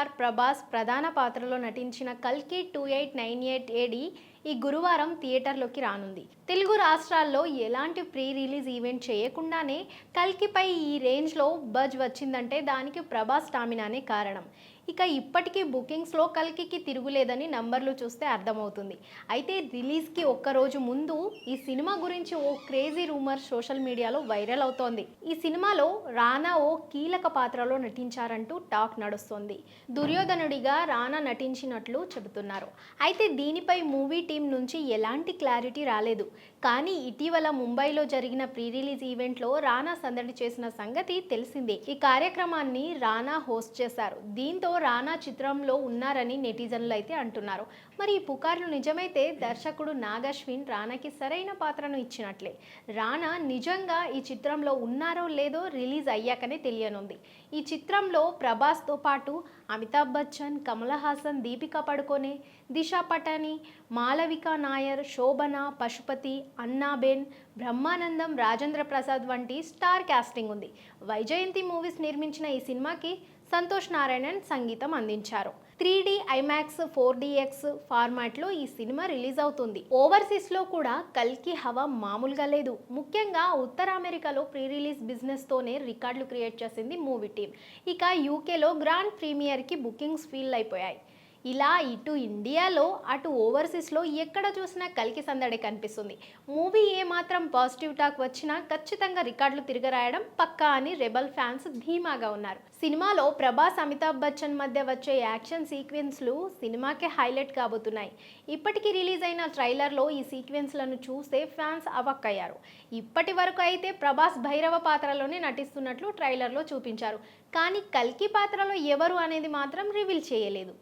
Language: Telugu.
స్టార్ ప్రభాస్ ప్రధాన పాత్రలో నటించిన కల్కి 2898 ఏడి ఈ గురువారం థియేటర్లోకి రానుంది. తెలుగు రాష్ట్రాల్లో ఎలాంటి ప్రీ రిలీజ్ ఈవెంట్ చేయకుండానే కల్కిపై ఈ రేంజ్లో బజ్ వచ్చిందంటే దానికి ప్రభాస్ స్టామినానే కారణం. ఇక ఇప్పటికీ బుకింగ్స్లో కల్కికి తిరుగులేదని నంబర్లు చూస్తే అర్థమవుతుంది. అయితే రిలీజ్కి ఒక్కరోజు ముందు ఈ సినిమా గురించి ఓ క్రేజీ రూమర్ సోషల్ మీడియాలో వైరల్ అవుతోంది. ఈ సినిమాలో రానా ఓ కీలక పాత్రలో నటించారంటూ టాక్ నడుస్తోంది. దుర్యోధనుడిగా రానా నటించినట్లు చెబుతున్నారు. అయితే దీనిపై మూవీ టీం నుంచి ఎలాంటి క్లారిటీ రాలేదు. కానీ ఇటీవల ముంబైలో జరిగిన ప్రీ రిలీజ్ ఈవెంట్లో రానా సందడి చేసిన సంగతి తెలిసిందే. ఈ కార్యక్రమాన్ని రానా హోస్ట్ చేశారు. దీంతో రానా చిత్రంలో ఉన్నారని నెటిజన్లు అయితే అంటున్నారు. మరి ఈ పుకార్లు నిజమైతే దర్శకుడు నాగ్ అశ్విన్ రానాకి సరైన పాత్రను ఇచ్చినట్లే. రానా నిజంగా ఈ చిత్రంలో ఉన్నారో లేదో రిలీజ్ అయ్యాకనే తెలియనుంది. ఈ చిత్రంలో ప్రభాస్తో పాటు అమితాబ్ బచ్చన్, కమల్ హాసన్, దీపికా పడుకోనే, దిశా పటాని, మాలవిక నాయర్, శోభన, పశుపతి, అన్నాబెన్, బ్రహ్మానందం, రాజేంద్ర ప్రసాద్ వంటి స్టార్ కాస్టింగ్ ఉంది. వైజయంతి మూవీస్ నిర్మించిన ఈ సినిమాకి సంతోష్ నారాయణన్ సంగీతం అందించారు. 3D ఐమాక్స్ 4DX ఫార్మాట్లో ఈ సినిమా రిలీజ్ అవుతుంది. ఓవర్సీస్లో కూడా కల్కి హవా మామూలుగా లేదు. ముఖ్యంగా ఉత్తర అమెరికాలో ప్రీ రిలీజ్ బిజినెస్తోనే రికార్డులు క్రియేట్ చేసింది మూవీ టీం. ఇక యూకేలో గ్రాండ్ ప్రీమియర్కి బుకింగ్స్ ఫిల్ అయిపోయాయి. ఇలా ఇటు ఇండియాలో అటు ఓవర్సీస్లో ఎక్కడ చూసినా కల్కి సందడి కనిపిస్తుంది. మూవీ ఏమాత్రం పాజిటివ్ టాక్ వచ్చినా ఖచ్చితంగా రికార్డులు తిరగరాయడం పక్కా అని రెబల్ ఫ్యాన్స్ ధీమాగా ఉన్నారు. సినిమాలో ప్రభాస్, అమితాబ్ బచ్చన్ మధ్య వచ్చే యాక్షన్ సీక్వెన్స్లు సినిమాకే హైలైట్ కాబోతున్నాయి. ఇప్పటికీ రిలీజ్ అయిన ట్రైలర్లో ఈ సీక్వెన్స్లను చూస్తే ఫ్యాన్స్ అవాక్కయ్యారు. ఇప్పటి వరకు అయితే ప్రభాస్ భైరవ పాత్రలోనే నటిస్తున్నట్లు ట్రైలర్లో చూపించారు. కానీ కల్కి పాత్రలో ఎవరు అనేది మాత్రం రివీల్ చేయలేదు.